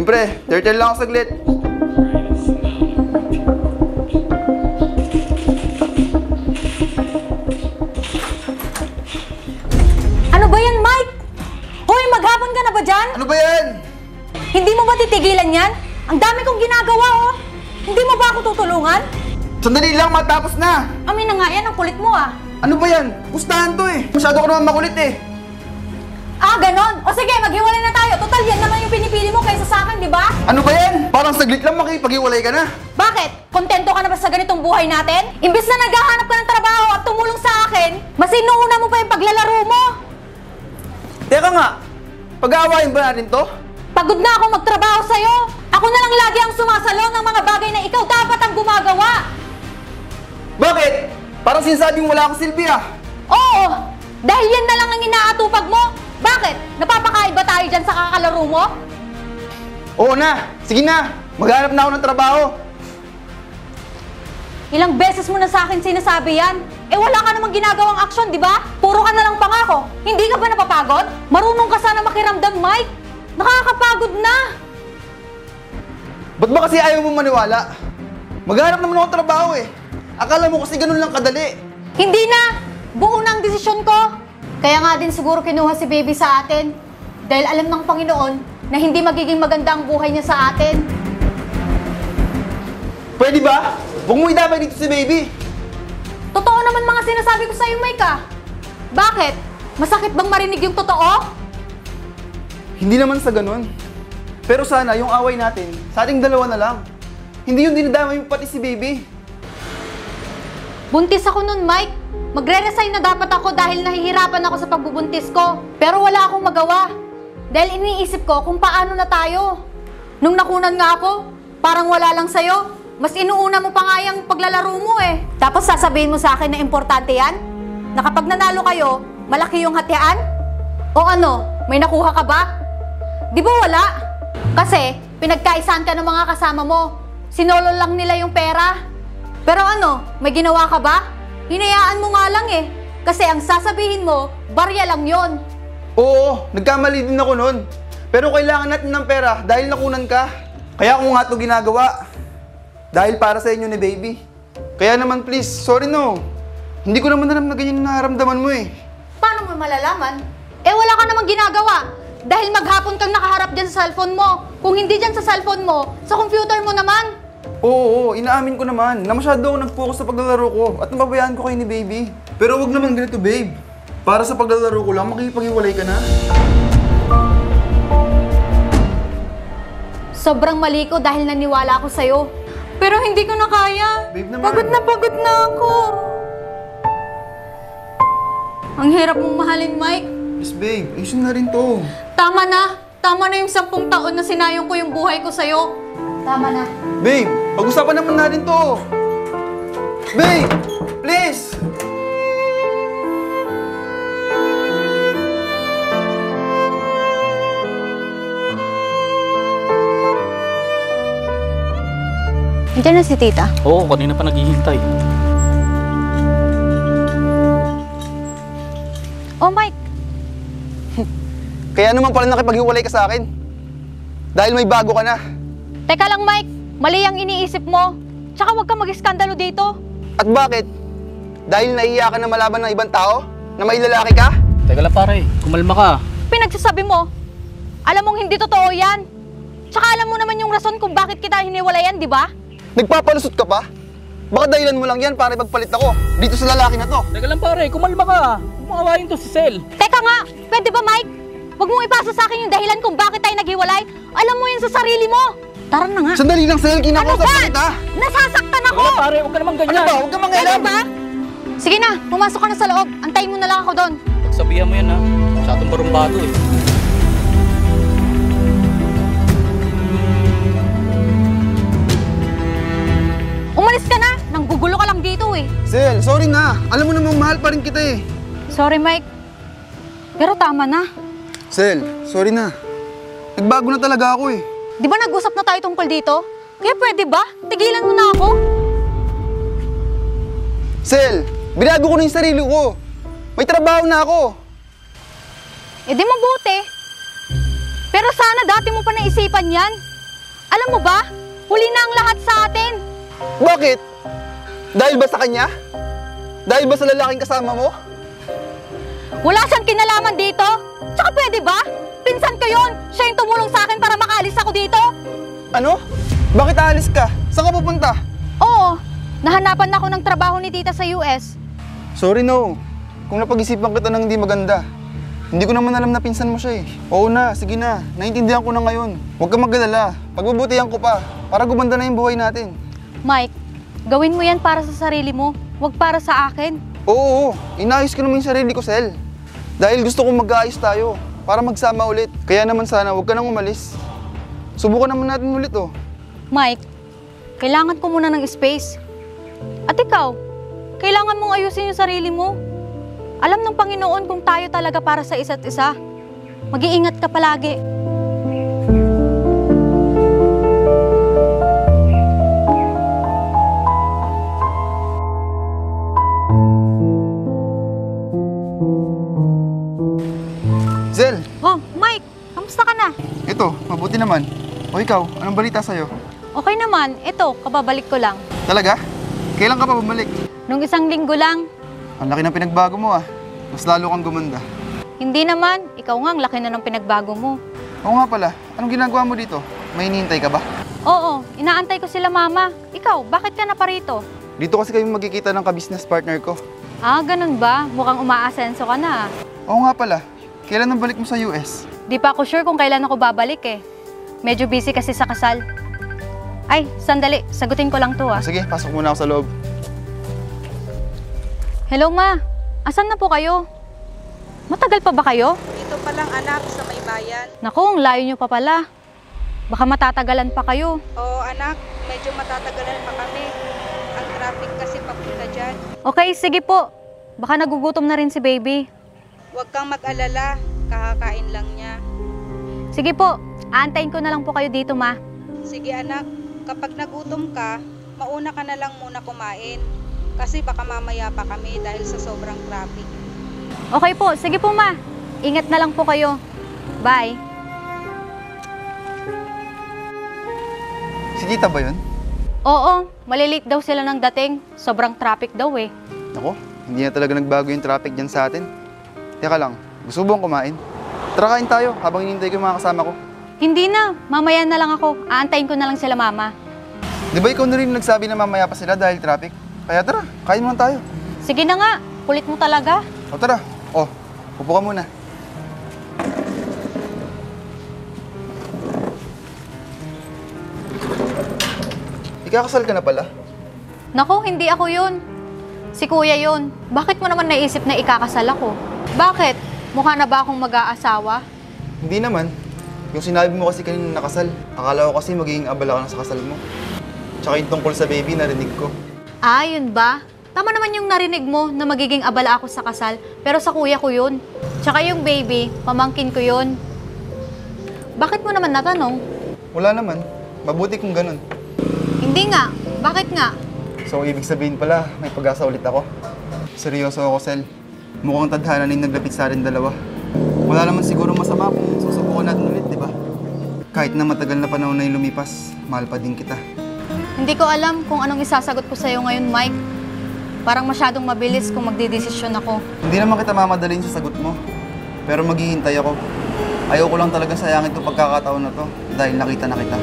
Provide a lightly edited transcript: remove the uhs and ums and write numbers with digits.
pre, turtle lang ako saglit. Ano ba yan, Mike? Hoy, maghapon ka na ba dyan? Ano ba yan? Hindi mo ba titigilan yan? Ang dami kong ginagawa, oh. Hindi mo ba ako tutulungan? Sandali lang, matapos na. Amin na nga yan, ang kulit mo, ah. Ano ba yan? Pustahan to eh. Masyado ko naman makulit eh. Ah, ganon? O sige, maghiwalay na tayo. Total, yan naman yung pinipili mo kaysa sa akin, di ba? Ano ba yan? Parang saglit lang makipag-iwalay ka na. Bakit? Kontento ka na ba sa ganitong buhay natin? Imbes na naghahanap ka ng trabaho at tumulong sa akin, mas inuuna mo pa yung paglalaro mo. Teka nga, pag-aawayin ba natin to? Pagod na akong magtrabaho sa'yo. Ako na lang lagi ang sumasalo ng mga bagay na ikaw dapat ang gumagawa. Bakit? Parang sinasabing wala akong silbi ah. Oo, dahil yan na lang ang inaatupag mo. Bakit? Napapakaiba tayo dyan sa kakalaro mo? Oo na, sige na. Maghanap na ako ng trabaho. Ilang beses mo na sa akin sinasabi yan. Eh wala ka namang ginagawang aksyon, di ba? Puro ka na lang pangako. Hindi ka ba napapagod? Marunong ka sana makiramdam, Mike. Nakakapagod na. Ba't ba kasi ayaw mo maniwala? Maghanap naman ako ng trabaho eh. Akala mo kasi ganun lang kadali. Hindi na. Buo na ang desisyon ko. Kaya nga din siguro kinuha si baby sa atin. Dahil alam ng Panginoon na hindi magiging maganda ang buhay niya sa atin. Pwede ba? Huwag mo idamay dito si baby. Totoo naman mga sinasabi ko sa'yo, Mike, ah. Bakit? Masakit bang marinig yung totoo? Hindi naman sa ganun. Pero sana yung away natin, sa ating dalawa na lang. Hindi yung dinadamay mo pati si baby. Buntis ako nun, Mike. Magre-resign na dapat ako dahil nahihirapan ako sa pagbubuntis ko. Pero wala akong magawa. Dahil iniisip ko kung paano na tayo. Nung nakunan nga ako, parang wala lang sa'yo. Mas inuuna mo pa nga yung paglalaro mo eh. Tapos sasabihin mo sa akin na importante yan? Na kapag nanalo kayo, malaki yung hatian? O ano, may nakuha ka ba? Di ba wala? Kasi pinagkaisaan ka ng mga kasama mo. Sinolo lang nila yung pera. Pero ano, may ginawa ka ba? Hinayaan mo nga lang eh. Kasi ang sasabihin mo, barya lang yon. Oo, nagkamali din ako nun. Pero kailangan natin ng pera dahil nakunan ka. Kaya ako nga ito ginagawa. Dahil para sa inyo ni baby. Kaya naman please, sorry no. Hindi ko naman alam na ganyan nararamdaman mo eh. Paano mo malalaman? Eh wala ka namang ginagawa. Dahil maghapon kang nakaharap dyan sa cellphone mo. Kung hindi dyan sa cellphone mo, sa computer mo naman. Oo, inaamin ko naman na masyado ako nag-focus sa paglalaro ko at napabayaan ko kayo ni baby. Pero wag naman ganito babe. Para sa paglalaro ko lang, makikipag-iwalay ka na. Sobrang mali ko dahil naniwala ako sa'yo. Pero hindi ko na kaya. Babe naman. Pagod na ako. Ang hirap mong mahalin, Mike. Yes babe, ayusin na rin to. Tama na. Tama na yung 10 taon na sinayang ko yung buhay ko sa'yo. Tama na. Babe, pag-usapan naman natin to. Babe, please. Andiyan na si tita. Oo, kanina pa naghihintay. Oh, Mike. Kaya naman pala nakipag-iwalay ka sa akin. Dahil may bago ka na. Teka lang, Mike. Mali ang iniisip mo. Tsaka huwag kang mag-iskandalo dito. At bakit? Dahil naiiya ka na malaban ng ibang tao? Na may lalaki ka? Teka lang pare, kumalma ka. Pinagsasabi mo. Alam mong hindi totoo yan. Tsaka alam mo naman yung rason kung bakit kita hiniwalayan, di ba? Nagpapalusot ka pa? Baka dahilan mo lang yan para ipagpalit ako dito sa lalaki na to. Teka lang pare, kumalma ka. Umawain to si Sel. Teka nga, pwede ba, Mike? Huwag mong ipasa sa akin yung dahilan kung bakit tayo naghiwalay. Alam mo yun sa sarili mo. Tara na nga. Sandali lang, Sel. Kinakausap Ano ba? kita. Nasasaktan ako! Teka lang pare, huwag ka naman ganyan. Ano ba? Huwag ka Pwede mangailam. ba? Sige na, pumasok ka na sa loob. Antayin mo na lang ako doon. Pagsabihan mo yan ha. Masyadong barumbado eh. Umalis ka na. Nanggugulo ka lang dito eh. Sel, sorry na. Alam mo namang mahal pa rin kita eh. Sorry, Mike. Pero tama na. Sel, sorry na. Nagbago na talaga ako eh. Di ba nag-usap na tayo tungkol dito? Kaya pwede ba? Tigilan mo na ako. Sel, binago ko na yung sarili ko. May trabaho na ako. Eh di mabuti. Pero sana dati mo pa naisipan yan. Alam mo ba, huli na ang lahat sa atin. Bakit? Dahil ba sa kanya? Dahil ba sa lalaking kasama mo? Wala siyang kinalaman dito. Tsaka pwede ba? Pinsan ko yun. Siya yung tumulong sa akin para makaalis ako dito. Ano? Bakit aalis ka? Saan ka pupunta? Oo, nahanapan ako ng trabaho ni tita sa US. Sorry, no. Kung napag-isipan kita ng hindi maganda. Hindi ko naman alam na pinsan mo siya eh. Oo na, sige na. Naintindihan ko na ngayon. Huwag kang mag-alala. Pagbubutihan ko pa. Para gumanda na yung buhay natin. Mike, gawin mo yan para sa sarili mo. Huwag para sa akin. Oo, inayos ko naman yung sarili ko, Sel. Dahil gusto kong mag-aayos tayo. Para magsama ulit. Kaya naman sana, huwag ka nang umalis. Subukan naman natin ulit, oh. Mike, kailangan ko muna ng space. At ikaw, kailangan mong ayusin yung sarili mo. Alam ng Panginoon kung tayo talaga para sa isa't isa. Mag-iingat ka palagi. Zel, Oh, Mike, kamusta ka na? ito, mabuti naman. O ikaw, anong balita sa'yo? Okay naman, ito, kababalik ko lang. Talaga? Kailan ka pa bumalik? Nung isang linggo lang. Ang laki ng pinagbago mo ah. Mas lalo kang gumanda. Hindi naman, ikaw nga ang laki na ng pinagbago mo. Oo nga pala, anong ginagawa mo dito? May hinihintay ka ba? Oo, inaantay ko sila mama. Ikaw, bakit ka na pa rito? Dito kasi kayo magkikita ng ka-business partner ko. Ah, ganun ba? Mukhang umaasenso ka na. Oo nga pala, kailan ang balik mo sa US? Di pa ako sure kung kailan ako babalik eh. Medyo busy kasi sa kasal. Ay, sandali. Sagutin ko lang to ah. Sige, pasok muna ako sa loob. Hello ma, asan na po kayo? Matagal pa ba kayo? Dito pa lang anak sa may bayan. Naku, ang layo nyo pa pala. Baka matatagalan pa kayo. Oo anak, medyo matatagalan pa kami. Ang traffic kasi papunta dyan. Okay, sige po. Baka nagugutom na rin si baby. Huwag kang mag-alala, kakakain lang niya. Sige po, aantayin ko na lang po kayo dito ma. Sige anak, kapag nagutom ka, mauna ka na lang muna kumain. Kasi baka mamaya pa kami dahil sa sobrang traffic. Okay po, sige po ma. Ingat na lang po kayo. Bye. Si tita ba yun? Oo, malilate daw sila ng dating. Sobrang traffic daw eh. Ako, hindi na talaga nagbago yung traffic dyan sa atin. Teka lang, gusto mo bang kumain? Tara kain tayo habang hinihintay ko yung mga kasama ko. Hindi na, mamaya na lang ako. Aantayin ko na lang sila mama. Di ba ikaw na rin nagsabi na mamaya pa sila dahil traffic? Kaya tara, kain mo lang tayo. Sige na nga, kulit mo talaga. O tara, upo ka muna. Ikakasal ka na pala? Naku, hindi ako yun. Si kuya yun. Bakit mo naman naisip na ikakasal ako? Bakit? Mukha na ba akong mag-aasawa? Hindi naman. Yung sinabi mo kasi kanina nakasal. Akala ko kasi magiging abala ka na sa kasal mo. Tsaka yung tungkol sa baby, narinig ko. Ah, yun ba? Tama naman yung narinig mo na magiging abala ako sa kasal, pero sa kuya ko yun. Tsaka yung baby, pamangkin ko yun. Bakit mo naman natanong? Wala naman. Mabuti kung ganun. Hindi nga. Bakit nga? So, ibig sabihin pala, may pag-asa ulit ako. Seryoso ako, Sel. Mukhang tadhana na yung naglapit sa atin dalawa. Wala naman siguro masama kung susubukan natin ulit, di ba? Kahit na matagal na panahon na yung lumipas, mahal pa din kita. Hindi ko alam kung anong isasagot ko sa'yo ngayon, Mike. Parang masyadong mabilis kung magdidesisyon ako. Hindi naman kita mamadalin sa sagot mo. Pero maghihintay ako. Ayaw ko lang talaga sayangin itong pagkakataon na to dahil nakita na kita.